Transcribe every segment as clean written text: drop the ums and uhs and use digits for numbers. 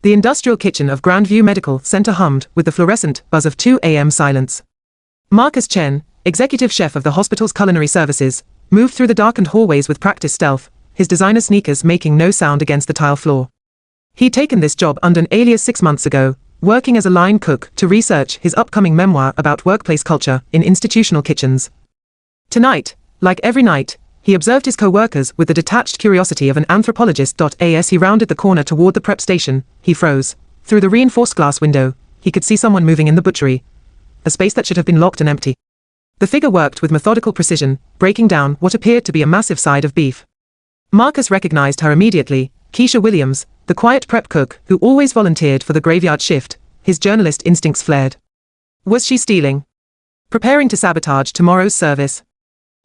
The industrial kitchen of Grandview Medical Center hummed with the fluorescent buzz of 2 a.m. silence. Marcus Chen, executive chef of the hospital's culinary services, moved through the darkened hallways with practiced stealth, his designer sneakers making no sound against the tile floor. He'd taken this job under an alias 6 months ago, working as a line cook to research his upcoming memoir about workplace culture in institutional kitchens. Tonight, like every night, he observed his co-workers with the detached curiosity of an anthropologist. As he rounded the corner toward the prep station, he froze. Through the reinforced glass window, he could see someone moving in the butchery, a space that should have been locked and empty. The figure worked with methodical precision, breaking down what appeared to be a massive side of beef. Marcus recognized her immediately, Keisha Williams, the quiet prep cook who always volunteered for the graveyard shift. His journalist instincts flared. Was she stealing? Preparing to sabotage tomorrow's service?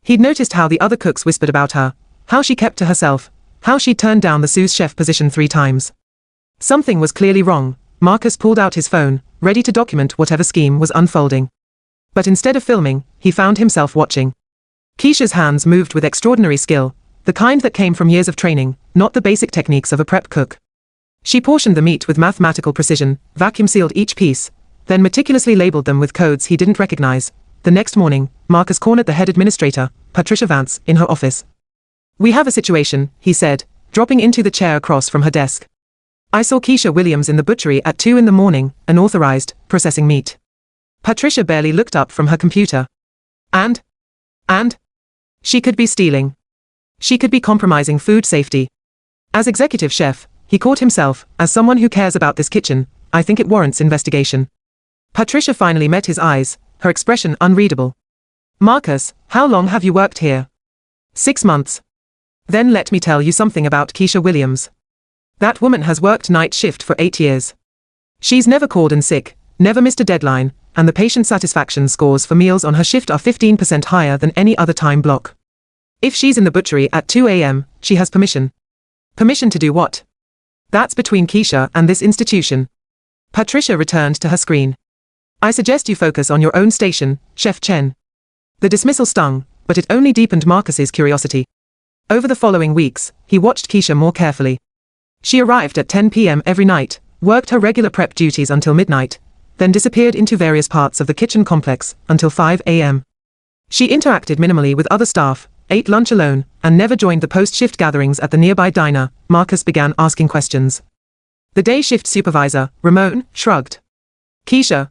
He'd noticed how the other cooks whispered about her, how she kept to herself, how she'd turned down the sous chef position 3 times. Something was clearly wrong. Marcus pulled out his phone, ready to document whatever scheme was unfolding. But instead of filming, he found himself watching. Keisha's hands moved with extraordinary skill, the kind that came from years of training, not the basic techniques of a prep cook. She portioned the meat with mathematical precision, vacuum-sealed each piece, then meticulously labeled them with codes he didn't recognize. The next morning, Marcus cornered the head administrator, Patricia Vance, in her office. "We have a situation," he said, dropping into the chair across from her desk. "I saw Keisha Williams in the butchery at 2 in the morning, unauthorized, processing meat." Patricia barely looked up from her computer. And? She could be stealing. She could be compromising food safety. As executive chef, he caught himself, as someone who cares about this kitchen, I think it warrants investigation. Patricia finally met his eyes, her expression unreadable. "Marcus, how long have you worked here?" 6 months. "Then let me tell you something about Keisha Williams. That woman has worked night shift for 8 years. She's never called in sick, never missed a deadline, and the patient satisfaction scores for meals on her shift are 15% higher than any other time block. If she's in the butchery at 2 a.m., she has permission. Permission to do what? That's between Keisha and this institution." Patricia returned to her screen. "I suggest you focus on your own station, Chef Chen." The dismissal stung, but it only deepened Marcus's curiosity. Over the following weeks, he watched Keisha more carefully. She arrived at 10 p.m. every night, worked her regular prep duties until midnight, then disappeared into various parts of the kitchen complex until 5 a.m. She interacted minimally with other staff, ate lunch alone, and never joined the post-shift gatherings at the nearby diner. Marcus began asking questions. The day shift supervisor, Ramon, shrugged. "Keisha.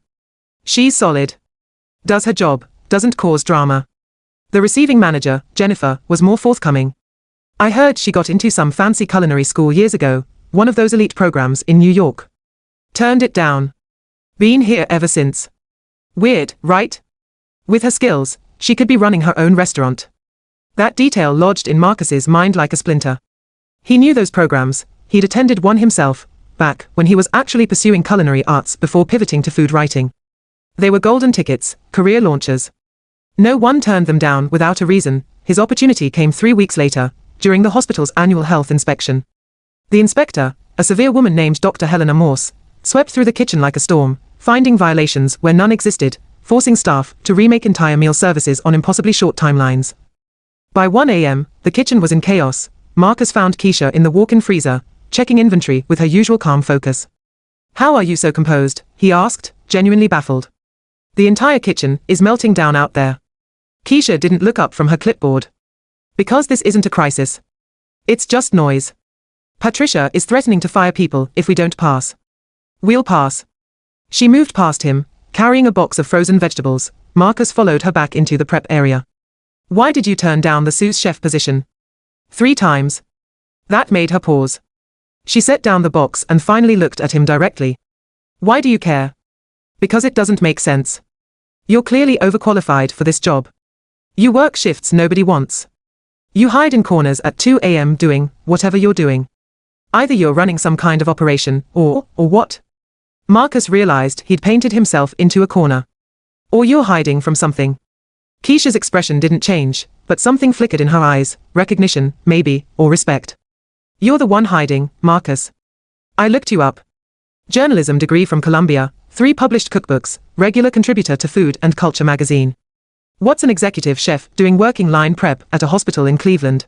She's solid. Does her job, doesn't cause drama." The receiving manager, Jennifer, was more forthcoming. "I heard she got into some fancy culinary school years ago, one of those elite programs in New York. Turned it down. Been here ever since. Weird, right? With her skills, she could be running her own restaurant." That detail lodged in Marcus's mind like a splinter. He knew those programs, he'd attended one himself, back when he was actually pursuing culinary arts before pivoting to food writing. They were golden tickets, career launchers. No one turned them down without a reason. His opportunity came 3 weeks later, during the hospital's annual health inspection. The inspector, a severe woman named Dr. Helena Morse, swept through the kitchen like a storm, finding violations where none existed, forcing staff to remake entire meal services on impossibly short timelines. By 1 a.m., the kitchen was in chaos. Marcus found Keisha in the walk-in freezer, checking inventory with her usual calm focus. "How are you so composed?" he asked, genuinely baffled. "The entire kitchen is melting down out there." Keisha didn't look up from her clipboard. "Because this isn't a crisis. It's just noise. Patricia is threatening to fire people if we don't pass. We'll pass." She moved past him, carrying a box of frozen vegetables. Marcus followed her back into the prep area. "Why did you turn down the sous chef position?" 3 times. That made her pause. She set down the box and finally looked at him directly. "Why do you care?" "Because it doesn't make sense. You're clearly overqualified for this job. You work shifts nobody wants. You hide in corners at 2 a.m. doing whatever you're doing. Either you're running some kind of operation, or what?" Marcus realized he'd painted himself into a corner. "Or you're hiding from something." Keisha's expression didn't change, but something flickered in her eyes, recognition, maybe, or respect. "You're the one hiding, Marcus. I looked you up. Journalism degree from Columbia, 3 published cookbooks, regular contributor to Food and Culture magazine. What's an executive chef doing working line prep at a hospital in Cleveland?"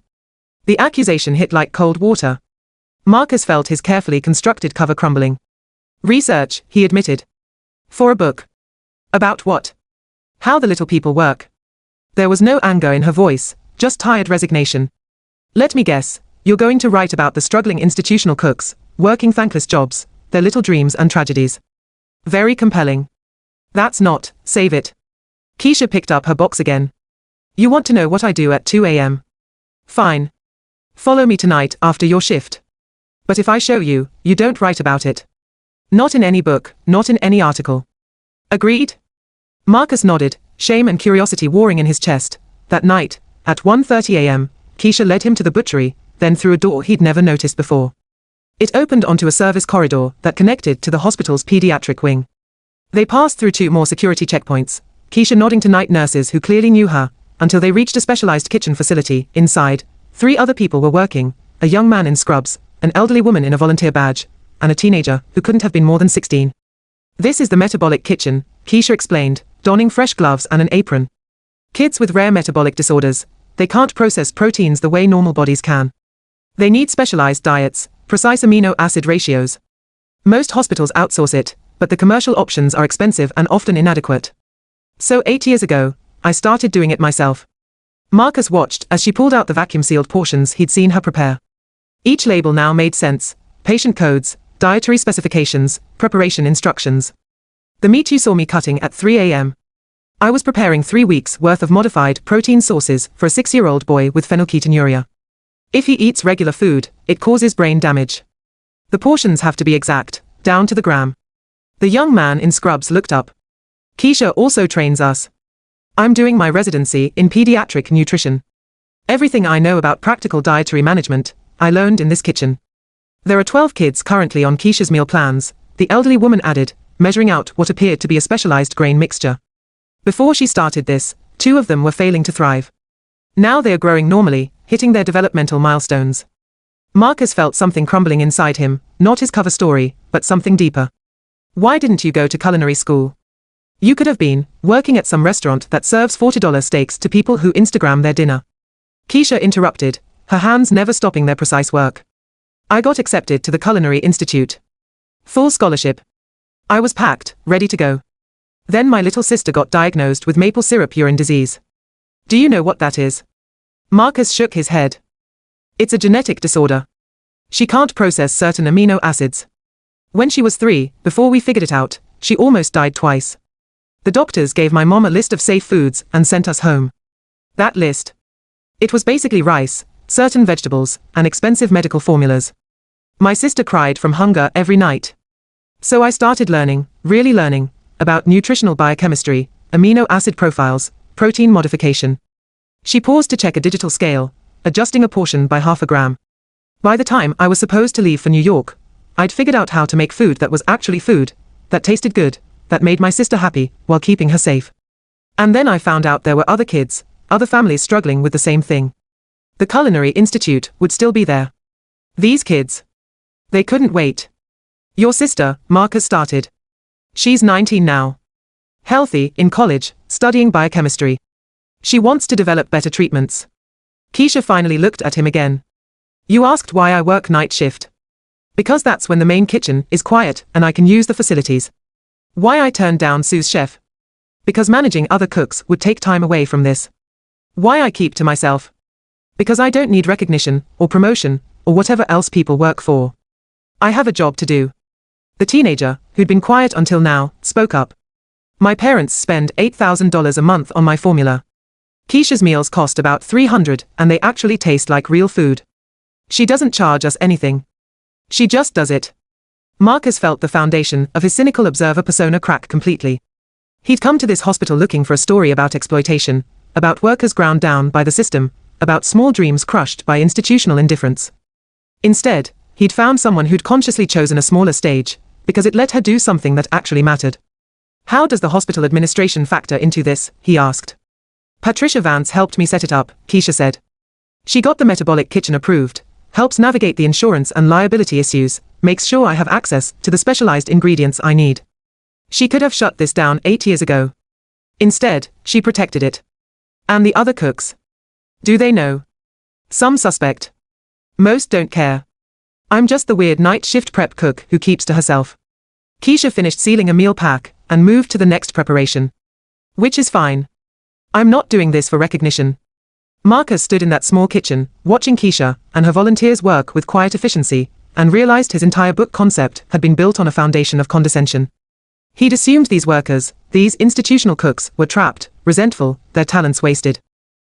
The accusation hit like cold water. Marcus felt his carefully constructed cover crumbling. Research, he admitted. For a book. About what? How the little people work. There was no anger in her voice, just tired resignation. Let me guess, you're going to write about the struggling institutional cooks, working thankless jobs, their little dreams and tragedies. Very compelling. That's not, save it. Keisha picked up her box again. You want to know what I do at 2 a.m. Fine. Follow me tonight after your shift. But if I show you, you don't write about it. Not in any book, not in any article. Agreed? Marcus nodded, shame and curiosity warring in his chest. That night, at 1:30 a.m., Keisha led him to the butchery, then through a door he'd never noticed before. It opened onto a service corridor that connected to the hospital's pediatric wing. They passed through 2 more security checkpoints, Keisha nodding to night nurses who clearly knew her, until they reached a specialized kitchen facility. Inside, 3 other people were working, a young man in scrubs, an elderly woman in a volunteer badge, and a teenager who couldn't have been more than 16. This is the metabolic kitchen, Keisha explained, donning fresh gloves and an apron. Kids with rare metabolic disorders, they can't process proteins the way normal bodies can. They need specialized diets, precise amino acid ratios. Most hospitals outsource it, but the commercial options are expensive and often inadequate. So 8 years ago, I started doing it myself. Marcus watched as she pulled out the vacuum-sealed portions he'd seen her prepare. Each label now made sense: patient codes, dietary specifications, preparation instructions. The meat you saw me cutting at 3 a.m. I was preparing 3 weeks' worth of modified protein sources for a 6-year-old boy with phenylketonuria. If he eats regular food, it causes brain damage. The portions have to be exact, down to the gram. The young man in scrubs looked up. Keisha also trains us. I'm doing my residency in pediatric nutrition. Everything I know about practical dietary management, I learned in this kitchen. There are 12 kids currently on Keisha's meal plans, the elderly woman added, measuring out what appeared to be a specialized grain mixture. Before she started this, 2 of them were failing to thrive. Now they are growing normally, hitting their developmental milestones. Marcus felt something crumbling inside him, not his cover story, but something deeper. Why didn't you go to culinary school? You could have been working at some restaurant that serves $40 steaks to people who Instagram their dinner. Keisha interrupted, her hands never stopping their precise work. I got accepted to the Culinary Institute. Full scholarship. I was packed, ready to go. Then my little sister got diagnosed with maple syrup urine disease. Do you know what that is? Marcus shook his head. It's a genetic disorder. She can't process certain amino acids. When she was 3, before we figured it out, she almost died twice. The doctors gave my mom a list of safe foods and sent us home. That list. It was basically rice, certain vegetables, and expensive medical formulas. My sister cried from hunger every night. So I started learning, really learning, about nutritional biochemistry, amino acid profiles, protein modification. She paused to check a digital scale, adjusting a portion by half a gram. By the time I was supposed to leave for New York, I'd figured out how to make food that was actually food, that tasted good, that made my sister happy, while keeping her safe. And then I found out there were other kids, other families struggling with the same thing. The Culinary Institute would still be there. These kids. They couldn't wait. Your sister, Marcus started. She's 19 now. Healthy, in college, studying biochemistry. She wants to develop better treatments. Keisha finally looked at him again. You asked why I work night shift. Because that's when the main kitchen is quiet and I can use the facilities. Why I turned down Sue's chef. Because managing other cooks would take time away from this. Why I keep to myself. Because I don't need recognition, or promotion, or whatever else people work for. I have a job to do. The teenager, who'd been quiet until now, spoke up. My parents spend $8,000 a month on my formula. Keisha's meals cost about $300 and they actually taste like real food. She doesn't charge us anything. She just does it. Marcus felt the foundation of his cynical observer persona crack completely. He'd come to this hospital looking for a story about exploitation, about workers ground down by the system, about small dreams crushed by institutional indifference. Instead, he'd found someone who'd consciously chosen a smaller stage, because it let her do something that actually mattered. How does the hospital administration factor into this? He asked. Patricia Vance helped me set it up, Keisha said. She got the metabolic kitchen approved, helps navigate the insurance and liability issues, makes sure I have access to the specialized ingredients I need. She could have shut this down 8 years ago. Instead, she protected it. And the other cooks? Do they know? Some suspect. Most don't care. I'm just the weird night shift prep cook who keeps to herself. Keisha finished sealing a meal pack and moved to the next preparation. Which is fine. I'm not doing this for recognition. Marcus stood in that small kitchen, watching Keisha and her volunteers work with quiet efficiency, and realized his entire book concept had been built on a foundation of condescension. He'd assumed these workers, these institutional cooks, were trapped, resentful, their talents wasted.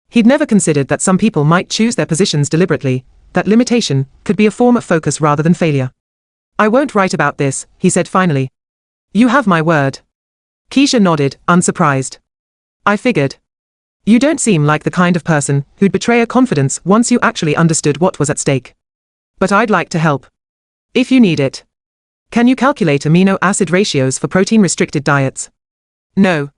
He'd never considered that some people might choose their positions deliberately, that limitation could be a form of focus rather than failure. I won't write about this, he said finally. You have my word. Keisha nodded, unsurprised. I figured. You don't seem like the kind of person who'd betray a confidence once you actually understood what was at stake. But I'd like to help. If you need it. Can you calculate amino acid ratios for protein-restricted diets? No.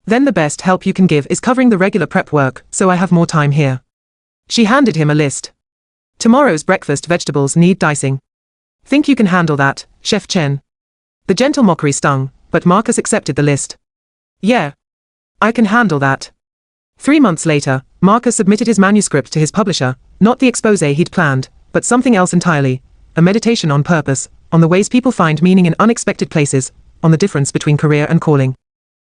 Then the best help you can give is covering the regular prep work, so I have more time here. She handed him a list. Tomorrow's breakfast vegetables need dicing. Think you can handle that, Chef Chen? The gentle mockery stung, but Marcus accepted the list. Yeah. I can handle that. 3 months later, Marcus submitted his manuscript to his publisher, not the exposé he'd planned, but something else entirely, a meditation on purpose, on the ways people find meaning in unexpected places, on the difference between career and calling.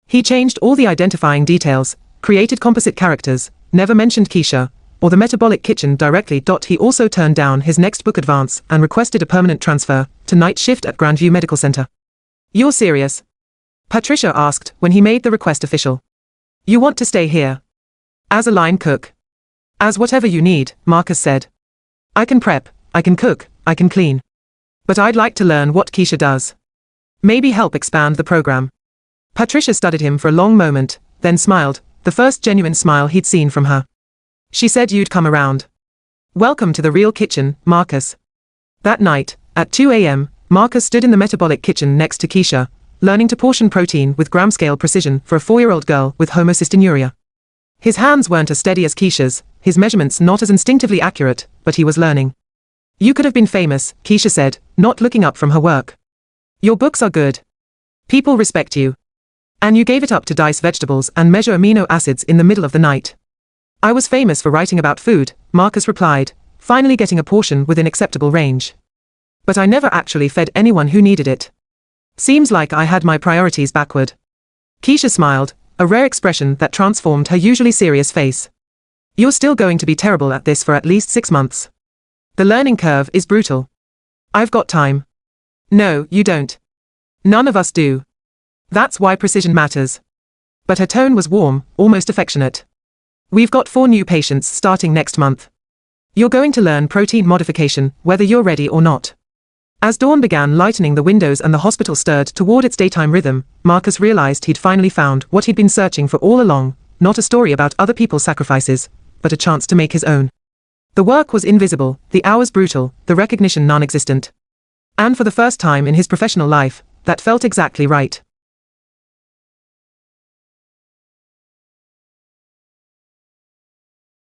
He changed all the identifying details, created composite characters, never mentioned Keisha, or the metabolic kitchen directly. He also turned down his next book advance and requested a permanent transfer to night shift at Grandview Medical Center. You're serious? Patricia asked when he made the request official. You want to stay here? As a line cook. As whatever you need, Marcus said. I can prep, I can cook, I can clean. But I'd like to learn what Keisha does. Maybe help expand the program. Patricia studied him for a long moment, then smiled, the first genuine smile he'd seen from her. She said you'd come around. Welcome to the real kitchen, Marcus. That night, at 2 a.m., Marcus stood in the metabolic kitchen next to Keisha, learning to portion protein with gram-scale precision for a 4-year-old girl with homocystinuria. His hands weren't as steady as Keisha's, his measurements not as instinctively accurate, but he was learning. You could have been famous, Keisha said, not looking up from her work. Your books are good. People respect you. And you gave it up to dice vegetables and measure amino acids in the middle of the night. I was famous for writing about food, Marcus replied, finally getting a portion within acceptable range. But I never actually fed anyone who needed it. Seems like I had my priorities backward. Keisha smiled, a rare expression that transformed her usually serious face. You're still going to be terrible at this for at least 6 months. The learning curve is brutal. I've got time. No, you don't. None of us do. That's why precision matters. But her tone was warm, almost affectionate. We've got 4 new patients starting next month. You're going to learn protein modification, whether you're ready or not. As dawn began lightening the windows and the hospital stirred toward its daytime rhythm, Marcus realized he'd finally found what he'd been searching for all along, not a story about other people's sacrifices, but a chance to make his own. The work was invisible, the hours brutal, the recognition non-existent. And for the first time in his professional life, that felt exactly right.